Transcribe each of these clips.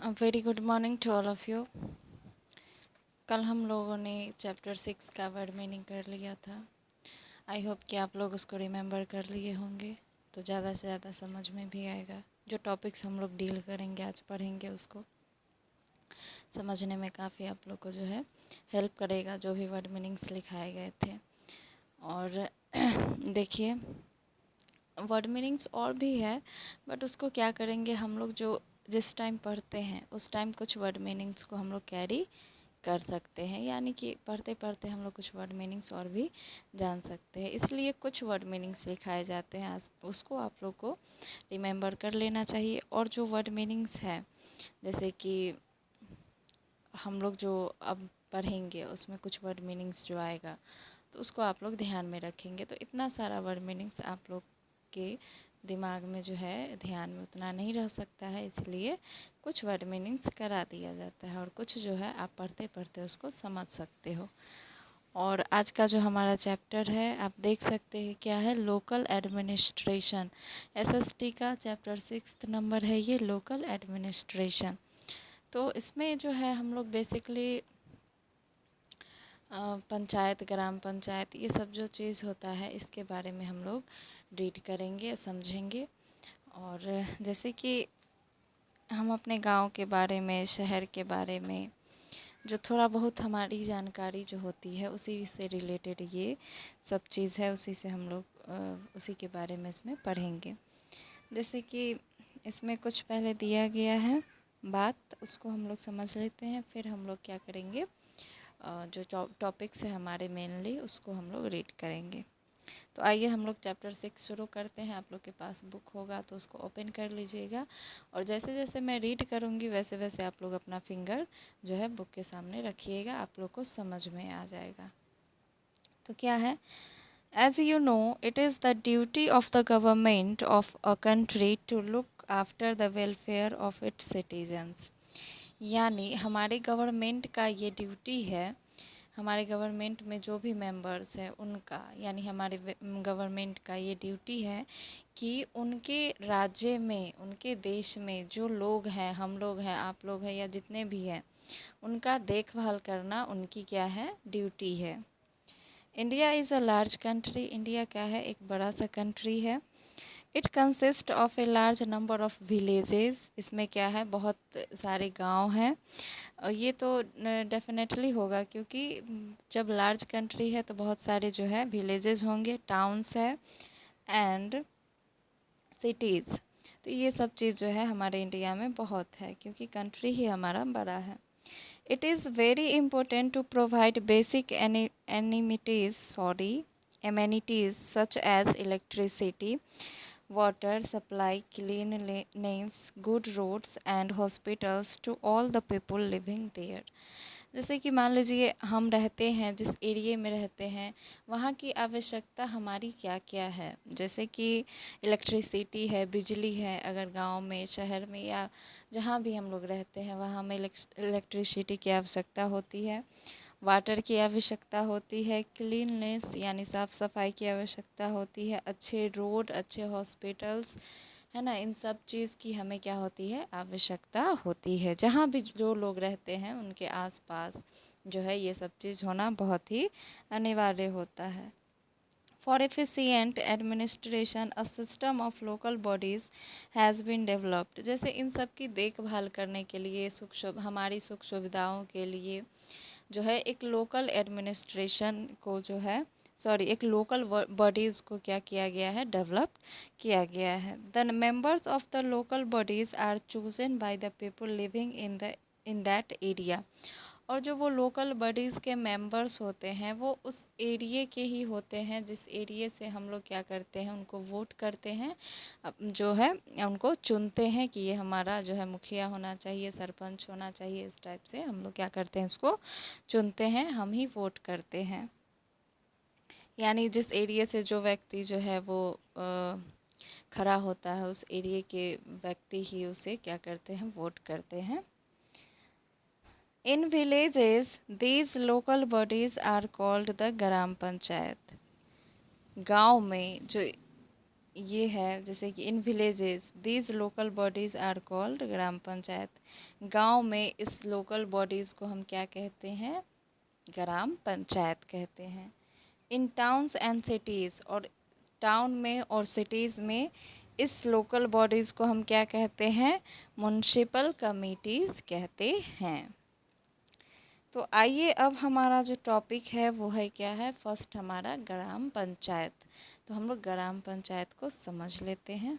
Very good morning to all of you. कल हम लोगों ने चैप्टर 6 का वर्ड मीनिंग कर लिया था। आई होप कि आप लोग उसको रिमेंबर कर लिए होंगे, तो ज़्यादा से ज़्यादा समझ में भी आएगा। जो टॉपिक्स हम लोग डील करेंगे, आज पढ़ेंगे, उसको समझने में काफ़ी आप लोग को जो है हेल्प करेगा, जो भी वर्ड मीनिंग्स लिखाए गए थे। और देखिए, वर्ड मीनिंग्स और भी है, बट उसको क्या करेंगे हम लोग, जो जिस टाइम पढ़ते हैं उस टाइम कुछ वर्ड मीनिंग्स को हम लोग कैरी कर सकते हैं, यानी कि पढ़ते पढ़ते हम लोग कुछ वर्ड मीनिंग्स और भी जान सकते हैं। इसलिए कुछ वर्ड मीनिंग्स लिखाए जाते हैं, उसको आप लोग को रिमेंबर कर लेना चाहिए। और जो वर्ड मीनिंग्स है, जैसे कि हम लोग जो अब पढ़ेंगे उसमें कुछ वर्ड मीनिंग्स जो आएगा तो उसको आप लोग ध्यान में रखेंगे। तो इतना सारा वर्ड मीनिंग्स आप लोग के दिमाग में जो है ध्यान में उतना नहीं रह सकता है, इसलिए कुछ वर्ड मीनिंग्स करा दिया जाता है और कुछ जो है आप पढ़ते पढ़ते उसको समझ सकते हो। और आज का जो हमारा चैप्टर है आप देख सकते हैं क्या है, लोकल एडमिनिस्ट्रेशन। एसएसटी का चैप्टर 6 नंबर है ये, लोकल एडमिनिस्ट्रेशन। तो इसमें जो है हम लोग बेसिकली पंचायत, ग्राम पंचायत, ये सब जो चीज़ होता है इसके बारे में हम लोग रीड करेंगे, समझेंगे। और जैसे कि हम अपने गांव के बारे में, शहर के बारे में जो थोड़ा बहुत हमारी जानकारी जो होती है उसी से रिलेटेड ये सब चीज़ है, उसी से हम लोग उसी के बारे में इसमें पढ़ेंगे। जैसे कि इसमें कुछ पहले दिया गया है बात, उसको हम लोग समझ लेते हैं, फिर हम लोग क्या करेंगे, जो टॉपिक्स है हमारे मेनली उसको हम लोग रीड करेंगे। तो आइए हम लोग चैप्टर 6 शुरू करते हैं। आप लोग के पास बुक होगा तो उसको ओपन कर लीजिएगा, और जैसे जैसे मैं रीड करूँगी वैसे वैसे आप लोग अपना फिंगर जो है बुक के सामने रखिएगा, आप लोग को समझ में आ जाएगा। तो क्या है, as you know it is the duty of the government of a country to look after the welfare of its citizens. यानी हमारे गवर्नमेंट का ये ड्यूटी है, हमारे गवर्नमेंट में जो भी मेंबर्स हैं उनका, यानी हमारे गवर्नमेंट का ये ड्यूटी है कि उनके राज्य में, उनके देश में जो लोग हैं, हम लोग हैं, आप लोग हैं, या जितने भी हैं, उनका देखभाल करना उनकी क्या है, ड्यूटी है। India is a large country. India क्या है, एक बड़ा सा कंट्री है। It consist of a large number of villages. इसमें क्या है, बहुत सारे गांव हैं। और ये तो डेफिनेटली होगा, क्योंकि जब लार्ज कंट्री है तो बहुत सारे जो है विलेजेस होंगे, टाउन्स है एंड सिटीज़। तो ये सब चीज़ जो है हमारे इंडिया में बहुत है, क्योंकि कंट्री ही हमारा बड़ा है। It is very important to provide basic amenities such as electricity, water supply, cleanliness, good roads and hospitals to all the people living there. जैसे कि मान लीजिए हम रहते हैं, जिस एरिया में रहते हैं वहाँ की आवश्यकता हमारी क्या क्या है। जैसे कि इलेक्ट्रिसिटी है, बिजली है, अगर गांव में, शहर में, या जहाँ भी हम लोग रहते हैं वहाँ हमें इलेक्ट्रिसिटी की आवश्यकता होती है, वाटर की आवश्यकता होती है, क्लीननेस यानी साफ़ सफाई की आवश्यकता होती है, अच्छे रोड, अच्छे हॉस्पिटल्स, है ना, इन सब चीज़ की हमें क्या होती है, आवश्यकता होती है। जहाँ भी जो लोग रहते हैं उनके आसपास जो है ये सब चीज़ होना बहुत ही अनिवार्य होता है। For efficient administration a system of local bodies has been developed. जैसे इन सब की देखभाल करने के लिए, हमारी सुख सुविधाओं के लिए जो है एक लोकल एडमिनिस्ट्रेशन को जो है, सॉरी, एक लोकल बॉडीज़ को क्या किया गया है, डेवलप किया गया है। The members of the local bodies are chosen by the people living in that area. और जो वो लोकल बॉडीज़ के मेंबर्स होते हैं वो उस एरिए के ही होते हैं, जिस एरिए से हम लोग क्या करते हैं, उनको वोट करते हैं, जो है उनको चुनते हैं कि ये हमारा जो है मुखिया होना चाहिए, सरपंच होना चाहिए। इस टाइप से हम लोग क्या करते हैं, इसको चुनते हैं, हम ही वोट करते हैं। यानी जिस एरिए से जो व्यक्ति जो है वो खड़ा होता है, उस एरिए के व्यक्ति ही उसे क्या करते हैं, वोट करते हैं। In villages these local bodies are called the gram panchayat. गांव में जो ये है, जैसे कि in villages these local bodies are called gram panchayat. गांव में इस लोकल बॉडीज़ को हम क्या कहते हैं? ग्राम पंचायत कहते हैं। इन टाउन्स एंड सिटीज़, और टाउन में और सिटीज़ में इस लोकल बॉडीज़ को हम क्या कहते हैं? म्युनिसिपल कमिटीज़ कहते हैं। तो आइए अब हमारा जो टॉपिक है वो है क्या है? फर्स्ट हमारा ग्राम पंचायत। तो हम लोग ग्राम पंचायत को समझ लेते हैं।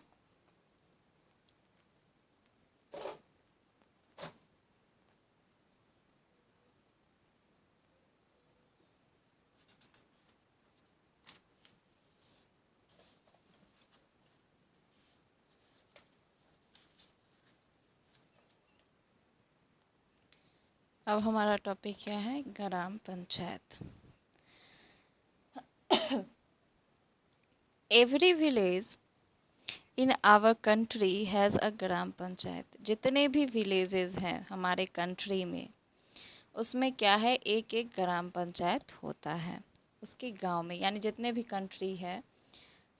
अब हमारा टॉपिक क्या है? Gram panchayat. Every village in our country has a gram panchayat. जितने भी विलेजेस हैं हमारे कंट्री में, उसमें क्या है? एक एक ग्राम पंचायत होता है उसके गांव में। यानी जितने भी कंट्री है,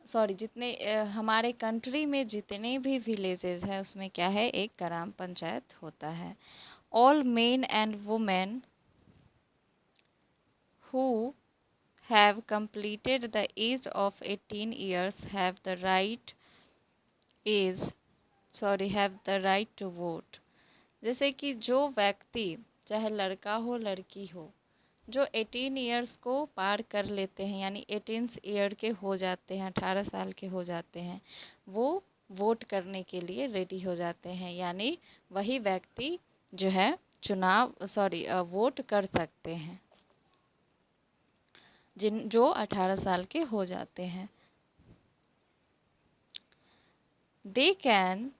सॉरी, जितने हमारे कंट्री में जितने भी विलेजेस हैं उसमें क्या है? एक ग्राम पंचायत होता है। All main and women who have completed the age of 18 years age have the right to vote। जैसे कि जो व्यक्ति, चाहे लड़का हो लड़की हो, जो 18 इयर्स को पार कर लेते हैं, यानी 18 ईयर के हो जाते हैं, 18 साल के हो जाते हैं, वो वोट करने के लिए रेडी हो जाते हैं। यानी वही व्यक्ति जो है वोट कर सकते हैं, जो 18 साल के हो जाते हैं। They can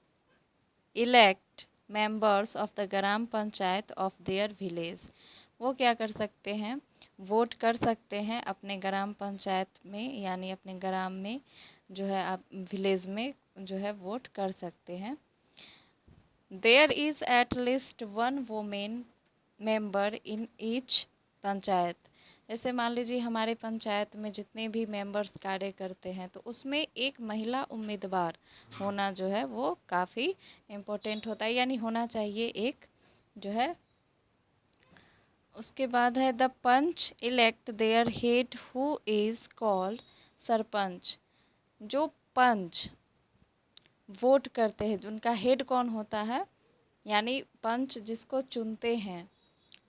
elect members of the gram panchayat of their village. वो क्या कर सकते हैं? वोट कर सकते हैं अपने ग्राम पंचायत में, यानी अपने ग्राम में जो है, आप विलेज में जो है वोट कर सकते हैं। There is at least one women member in each panchayat. जैसे मान लीजिए हमारे पंचायत में जितने भी मेंबर्स कार्य करते हैं, तो उसमें एक महिला उम्मीदवार होना जो है वो काफ़ी इम्पोर्टेंट होता है, यानी होना चाहिए एक जो है। उसके बाद है the panch elect their head who is called sarpanch. जो पंच वोट करते हैं, उनका हेड कौन होता है? यानी पंच जिसको चुनते हैं,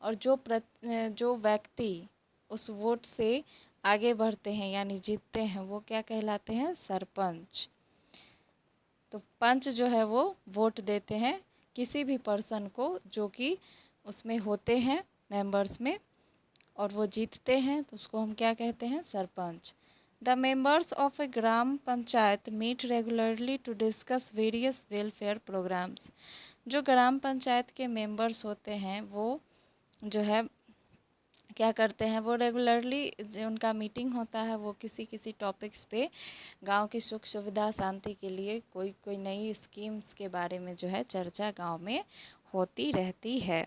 और जो व्यक्ति उस वोट से आगे बढ़ते हैं यानी जीतते हैं, वो क्या कहलाते हैं? सरपंच। तो पंच जो है वो वोट देते हैं किसी भी पर्सन को जो कि उसमें होते हैं मेंबर्स में, और वो जीतते हैं, तो उसको हम क्या कहते हैं? Sarpanch. The members of a gram panchayat meet regularly to discuss various welfare programs. जो ग्राम पंचायत के मेंबर्स होते हैं वो जो है क्या करते हैं? वो रेगुलरली जो उनका मीटिंग होता है, वो किसी किसी टॉपिक्स पे गांव की सुख सुविधा शांति के लिए कोई कोई नई स्कीम्स के बारे में जो है चर्चा गांव में होती रहती है।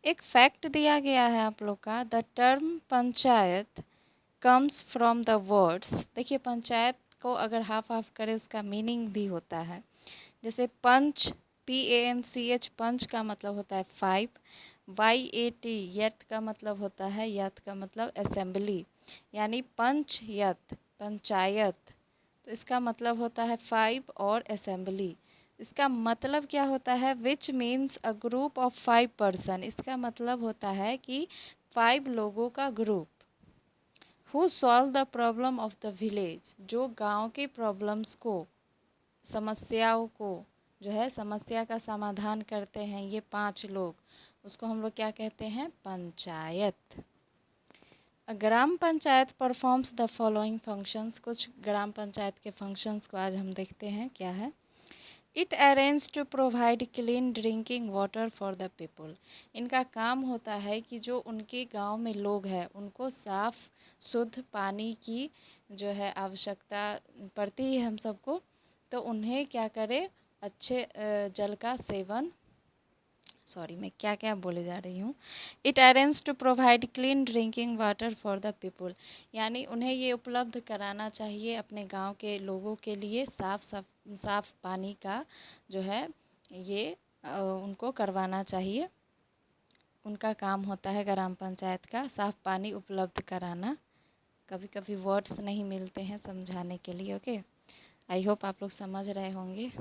एक फैक्ट दिया गया है आप लोग का, the term panchayat comes from the words. देखिए, पंचायत को अगर हाफ हाफ करें उसका मीनिंग भी होता है। जैसे पंच, PANCH, पंच का मतलब होता है 5, YAT यत का मतलब होता है, यत का मतलब असेंबली, यानी पंच यत पंचायत, तो इसका मतलब होता है 5 और असेंबली। इसका मतलब क्या होता है? Which means a group of 5 person. इसका मतलब होता है कि 5 लोगों का group. Who solve the problem of the village. जो गांव के प्रॉब्लम्स को, समस्याओं को जो है समस्या का समाधान करते हैं, ये 5 लोग, उसको हम लोग क्या कहते हैं? Panchayat. Gram panchayat performs the following functions. कुछ ग्राम पंचायत के फंक्शंस को आज हम देखते हैं क्या है। It arrange to provide clean drinking water for the people. इनका काम होता है कि जो उनके गांव में लोग हैं उनको साफ शुद्ध पानी की जो है आवश्यकता पड़ती है हम सबको, तो उन्हें क्या करें? अच्छे जल का सेवन सॉरी, मैं क्या क्या बोले जा रही हूँ। It arrange to provide clean drinking water for the people, यानी उन्हें ये उपलब्ध कराना चाहिए अपने गांव के लोगों के लिए साफ पानी का जो है ये उनको करवाना चाहिए। उनका काम होता है ग्राम पंचायत का साफ पानी उपलब्ध कराना। कभी कभी वर्ड्स नहीं मिलते हैं समझाने के लिए। ओके, आई होप आप लोग समझ रहे होंगे।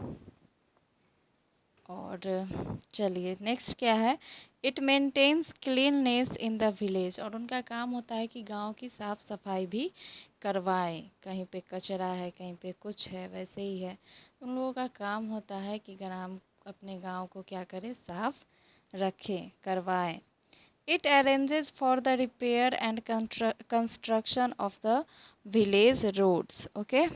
और चलिए नेक्स्ट क्या है, it maintains cleanness in the village, और उनका काम होता है कि गांव की साफ़ सफाई भी करवाएं। कहीं पे कचरा है, कहीं पे कुछ है, वैसे ही है। उन लोगों का काम होता है कि ग्राम अपने गांव को क्या करें, साफ रखें, करवाएं। It arranges for the repair and construction of the village roads. Okay,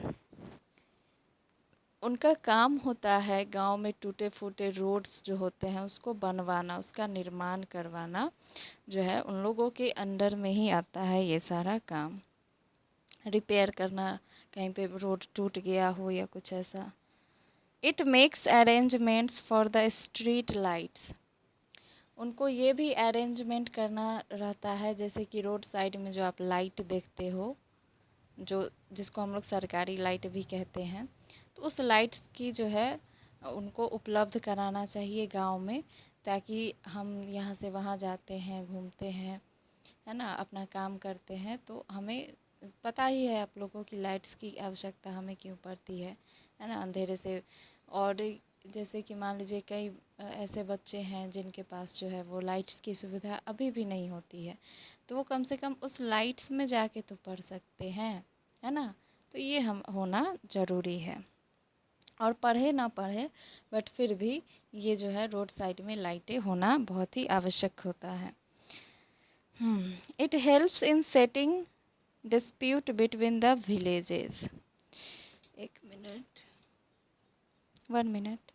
उनका काम होता है गांव में टूटे फूटे रोड्स जो होते हैं उसको बनवाना, उसका निर्माण करवाना जो है उन लोगों के अंडर में ही आता है ये सारा काम। रिपेयर करना, कहीं पे रोड टूट गया हो या कुछ ऐसा। It makes arrangements for the street lights, उनको ये भी अरेंजमेंट करना रहता है, जैसे कि रोड साइड में जो आप लाइट देखते हो, जो जिसको हम लोग सरकारी लाइट भी कहते हैं, तो उस लाइट्स की जो है उनको उपलब्ध कराना चाहिए गांव में, ताकि हम यहाँ से वहाँ जाते हैं, घूमते हैं, है ना, अपना काम करते हैं, तो हमें पता ही है आप लोगों की लाइट्स की आवश्यकता हमें क्यों पड़ती है ना, अंधेरे से। और जैसे कि मान लीजिए कई ऐसे बच्चे हैं जिनके पास जो है वो लाइट्स की सुविधा अभी भी नहीं होती है, तो वो कम से कम उस लाइट्स में जाके तो पढ़ सकते हैं, है ना। तो ये हम होना ज़रूरी है। और पढ़े ना पढ़े बट फिर भी ये जो है रोड साइड में लाइटें होना बहुत ही आवश्यक होता है। It helps in setting dispute between the villages. एक मिनट, 1 मिनट।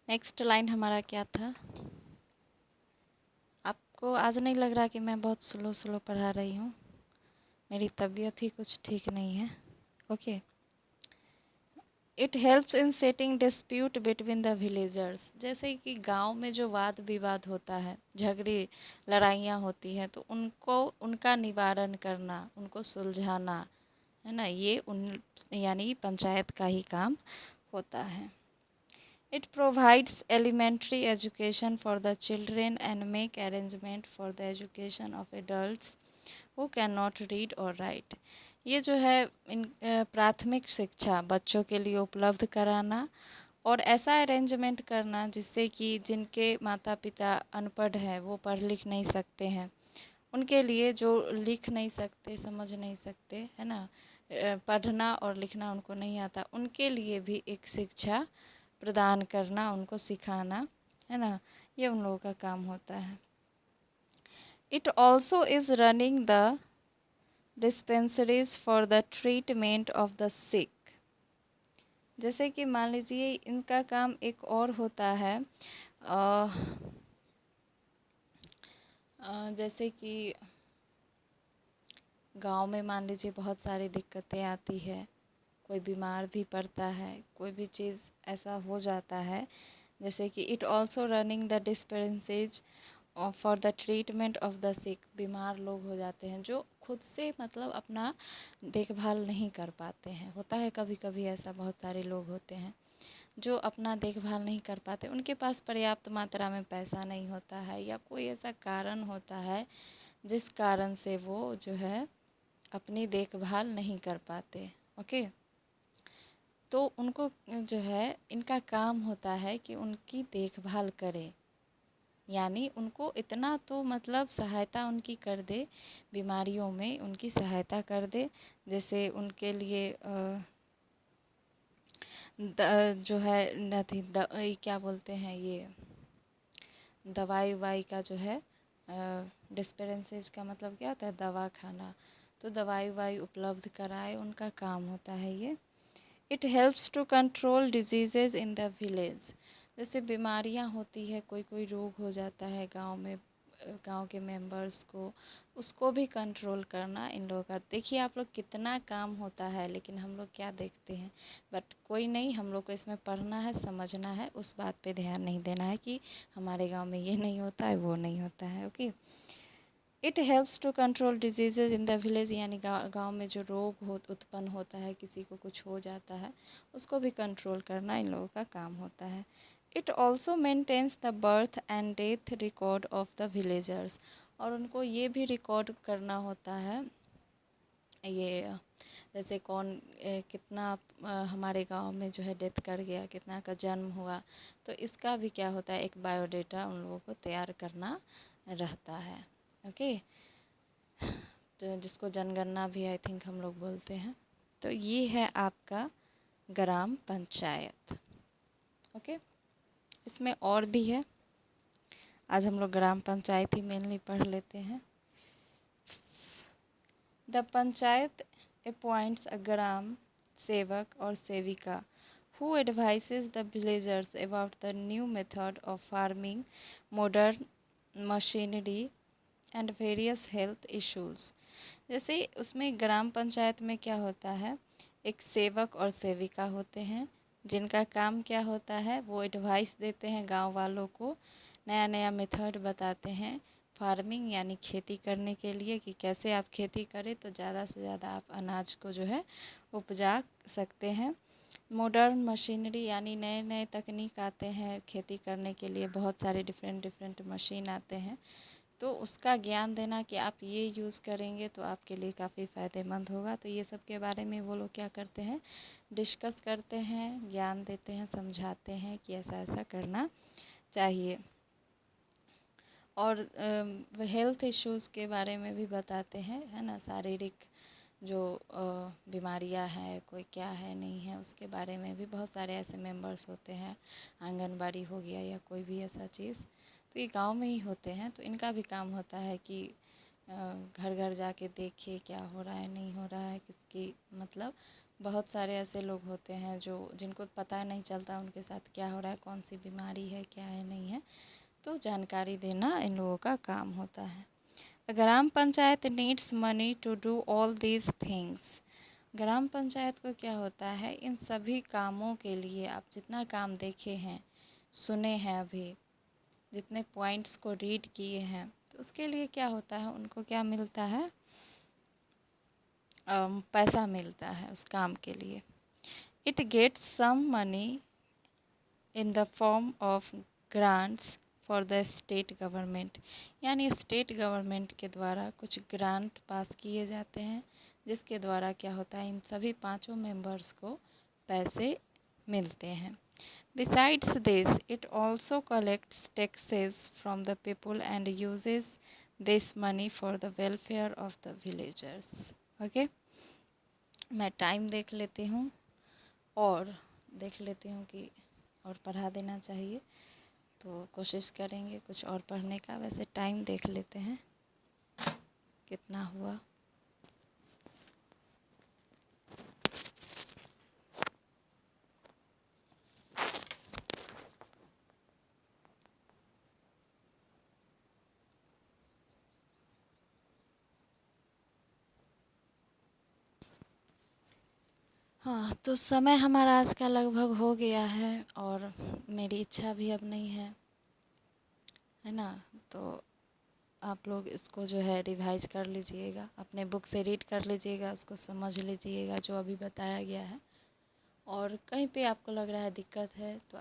नेक्स्ट लाइन हमारा क्या था, आपको आज नहीं लग रहा कि मैं बहुत स्लो स्लो पढ़ा रही हूँ? मेरी तबीयत ही कुछ ठीक नहीं है। Okay, it helps in setting dispute between the villagers, जैसे कि गांव में जो वाद विवाद होता है, झगड़े लड़ाइयाँ होती हैं, तो उनको उनका निवारण करना, उनको सुलझाना, है ना, ये उन यानी पंचायत का ही काम होता है। It provides elementary education for the children and make arrangement for the education of adults who can not read or write, ये जो है इन प्राथमिक शिक्षा बच्चों के लिए उपलब्ध कराना और ऐसा अरेंजमेंट करना जिससे कि जिनके माता पिता अनपढ़ हैं, वो पढ़ लिख नहीं सकते हैं, उनके लिए जो लिख नहीं सकते, समझ नहीं सकते, है ना, पढ़ना और लिखना उनको नहीं आता, उनके लिए भी एक शिक्षा प्रदान करना, उनको सिखाना, है ना, ये उन लोगों का काम होता है। It also is running the dispensaries for the treatment of the sick, जैसे कि मान लीजिए इनका काम एक और होता है, जैसे कि गांव में मान लीजिए बहुत सारी दिक्कतें आती है, कोई बीमार भी पड़ता है, कोई भी चीज़ ऐसा हो जाता है, जैसे कि it also running the dispensaries for the treatment of the sick, बीमार लोग हो जाते हैं जो खुद से मतलब अपना देखभाल नहीं कर पाते हैं, होता है कभी कभी ऐसा, बहुत सारे लोग होते हैं जो अपना देखभाल नहीं कर पाते, उनके पास पर्याप्त मात्रा में पैसा नहीं होता है, या कोई ऐसा कारण होता है जिस कारण से वो जो है अपनी देखभाल नहीं कर पाते। ओके, तो उनको जो है इनका काम होता है कि उनकी देखभाल करें, यानी उनको इतना तो मतलब सहायता उनकी कर दे, बीमारियों में उनकी सहायता कर दे, जैसे उनके लिए जो है नथी क्या बोलते हैं ये दवाई वाई का जो है डिस्पेंसेज का मतलब क्या होता है, दवा खाना। तो दवाई वाई उपलब्ध कराए, उनका काम होता है ये। It helps to control diseases in the village. जैसे बीमारियां होती है, कोई कोई रोग हो जाता है गांव में, गांव के मेंबर्स को, उसको भी कंट्रोल करना इन लोगों का। देखिए आप लोग कितना काम होता है, लेकिन हम लोग क्या देखते हैं, बट कोई नहीं, हम लोग को इसमें पढ़ना है, समझना है, उस बात पे ध्यान नहीं देना है कि हमारे गांव में ये नहीं होता है, वो नहीं होता है। Okay. It helps to control diseases in the village, यानी गांव में जो रोग उत्पन्न होता है, किसी को कुछ हो जाता है, उसको भी कंट्रोल करना इन लोगों का काम होता है। It also maintains the birth and death record of the villagers. और उनको ये भी रिकॉर्ड करना होता है, ये जैसे कौन कितना हमारे गांव में जो है डेथ कर गया, कितना का जन्म हुआ, तो इसका भी क्या होता है, एक बायोडेटा उन लोगों को तैयार करना रहता है। ओके। तो जिसको जनगणना भी आई थिंक हम लोग बोलते हैं। तो ये है आपका ग्राम पंचायत। ओके। इसमें और भी है, आज हम लोग ग्राम पंचायत ही मेनली पढ़ लेते हैं। द पंचायत अपॉइंट्स अ ग्राम सेवक और सेविका who advises the villagers about the new method of farming, modern machinery and various health issues। जैसे उसमें ग्राम पंचायत में क्या होता है, एक सेवक और सेविका होते हैं, जिनका काम क्या होता है, वो एडवाइस देते हैं गांव वालों को, नया नया मेथड बताते हैं फार्मिंग यानी खेती करने के लिए, कि कैसे आप खेती करें तो ज़्यादा से ज़्यादा आप अनाज को जो है उपजा सकते हैं। मॉडर्न मशीनरी यानी नए नए तकनीक आते हैं खेती करने के लिए, बहुत सारे डिफरेंट डिफरेंट मशीन आते हैं, तो उसका ज्ञान देना कि आप ये यूज़ करेंगे तो आपके लिए काफ़ी फ़ायदेमंद होगा। तो ये सब के बारे में वो लोग क्या करते हैं, डिस्कस करते हैं, ज्ञान देते हैं, समझाते हैं कि ऐसा ऐसा करना चाहिए। और हेल्थ इश्यूज़ के बारे में भी बताते हैं, है ना, शारीरिक जो बीमारियां हैं, कोई क्या है नहीं है, उसके बारे में भी बहुत सारे ऐसे मेंबर्स होते हैं, आंगनबाड़ी हो गया या कोई भी ऐसा चीज़, तो ये गांव में ही होते हैं। तो इनका भी काम होता है कि घर घर जाके देखे क्या हो रहा है, नहीं हो रहा है, किसकी मतलब बहुत सारे ऐसे लोग होते हैं जो जिनको पता नहीं चलता उनके साथ क्या हो रहा है, कौन सी बीमारी है, क्या है नहीं है, तो जानकारी देना इन लोगों का काम होता है। Gram panchayat needs money to do all these things. Gram panchayat को क्या होता है, इन सभी कामों के लिए, आप जितना काम देखे हैं, सुने हैं, अभी जितने पॉइंट्स को रीड किए हैं, तो उसके लिए क्या होता है, उनको क्या मिलता है, पैसा मिलता है उस काम के लिए। It gets some money in the form of grants for the state government, यानी स्टेट गवर्नमेंट के द्वारा कुछ ग्रांट पास किए जाते हैं, जिसके द्वारा क्या होता है, इन सभी पांचों मेंबर्स को पैसे मिलते हैं। Besides this it also collects taxes from the people and uses this money for the welfare of the villagers. Okay. मैं टाइम देख लेती हूँ और देख लेती हूँ कि और पढ़ा देना चाहिए, तो कोशिश करेंगे कुछ और पढ़ने का। वैसे टाइम देख लेते हैं कितना हुआ। हाँ, तो समय हमारा आज का लगभग हो गया है और मेरी इच्छा भी अब नहीं है ना। तो आप लोग इसको जो है रिवाइज कर लीजिएगा, अपने बुक से रीड कर लीजिएगा, उसको समझ लीजिएगा जो अभी बताया गया है। और कहीं पे आपको लग रहा है दिक्कत है तो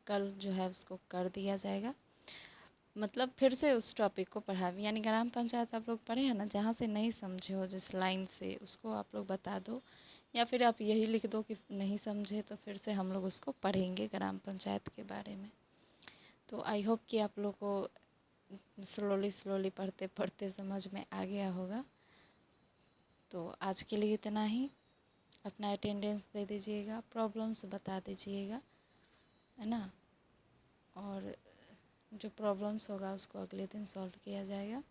कल जो है उसको कर दिया जाएगा, मतलब फिर से उस टॉपिक को पढ़ा, यानी ग्राम पंचायत आप लोग पढ़े हैं ना, जहाँ से नहीं समझे हो जिस लाइन से, उसको आप लोग बता दो, या फिर आप यही लिख दो कि नहीं समझे, तो फिर से हम लोग उसको पढ़ेंगे ग्राम पंचायत के बारे में। तो आई होप कि आप लोग को स्लोली स्लोली पढ़ते पढ़ते समझ में आ गया होगा। तो आज के लिए इतना ही। अपना अटेंडेंस दे दीजिएगा, प्रॉब्लम्स बता दीजिएगा, है ना। और जो प्रॉब्लम्स होगा उसको अगले दिन सॉल्व किया जाएगा।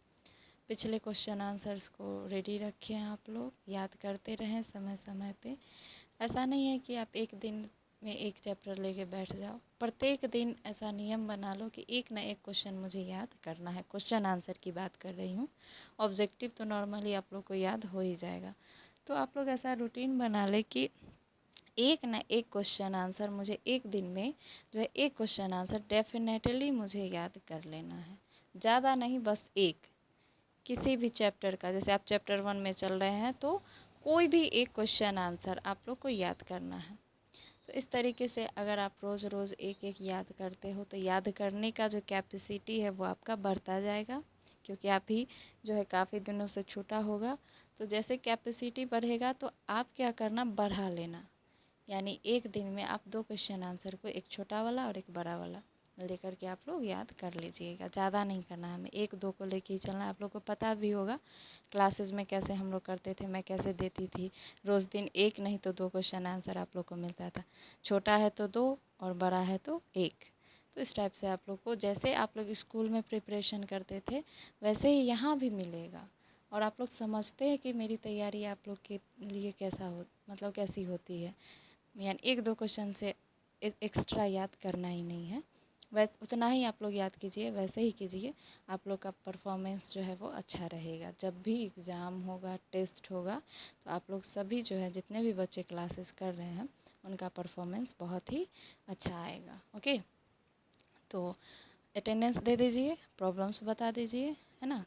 पिछले क्वेश्चन आंसर्स को रेडी रखें, आप लोग याद करते रहें समय समय पे। ऐसा नहीं है कि आप एक दिन में एक चैप्टर लेके बैठ जाओ, प्रत्येक दिन ऐसा नियम बना लो कि एक ना एक क्वेश्चन मुझे याद करना है। क्वेश्चन आंसर की बात कर रही हूँ, ऑब्जेक्टिव तो नॉर्मली आप लोग को याद हो ही जाएगा। तो आप लोग ऐसा रूटीन बना ले कि एक ना एक क्वेश्चन आंसर मुझे एक दिन में जो है, एक क्वेश्चन आंसर डेफिनेटली मुझे याद कर लेना है। ज़्यादा नहीं, बस एक, किसी भी चैप्टर का। जैसे आप चैप्टर 1 में चल रहे हैं तो कोई भी एक क्वेश्चन आंसर आप लोग को याद करना है। तो इस तरीके से अगर आप रोज़ रोज़ एक एक याद करते हो तो याद करने का जो कैपेसिटी है वो आपका बढ़ता जाएगा, क्योंकि आप ही जो है काफ़ी दिनों से छूटा होगा। तो जैसे कैपेसिटी बढ़ेगा तो आप क्या करना, बढ़ा लेना। यानी एक दिन में आप 2 क्वेश्चन आंसर को, एक छोटा वाला और एक बड़ा वाला लेकर के आप लोग याद कर लीजिएगा। ज़्यादा नहीं करना है, हमें 1-2 को लेके ही चलना है। आप लोग को पता भी होगा क्लासेस में कैसे हम लोग करते थे, मैं कैसे देती थी। रोज़ दिन एक नहीं तो 2 क्वेश्चन आंसर आप लोग को मिलता था। छोटा है तो 2 और बड़ा है तो 1। तो इस टाइप से आप लोग को, जैसे आप लोग स्कूल में प्रिपरेशन करते थे वैसे ही यहाँ भी मिलेगा। और आप लोग समझते हैं कि मेरी तैयारी आप लोग के लिए कैसा हो, मतलब कैसी होती है। यानी 1-2 क्वेश्चन से एक्स्ट्रा याद करना ही नहीं है, उतना ही आप लोग याद कीजिए, वैसे ही कीजिए। आप लोग का परफॉर्मेंस जो है वो अच्छा रहेगा। जब भी एग्ज़ाम होगा, टेस्ट होगा, तो आप लोग सभी जो है, जितने भी बच्चे क्लासेस कर रहे हैं, उनका परफॉर्मेंस बहुत ही अच्छा आएगा। ओके, तो अटेंडेंस दे दीजिए, प्रॉब्लम्स बता दीजिए, है ना।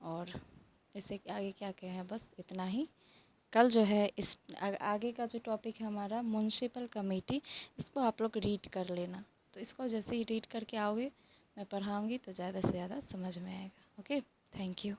और इससे आगे क्या क्या है, बस इतना ही। कल जो है इस आगे का जो टॉपिक है हमारा म्युनिसिपल कमेटी, इसको आप लोग रीड कर लेना। तो इसको जैसे ही रीड करके आओगे, मैं पढ़ाऊँगी तो ज़्यादा से ज़्यादा समझ में आएगा। Okay, thank you.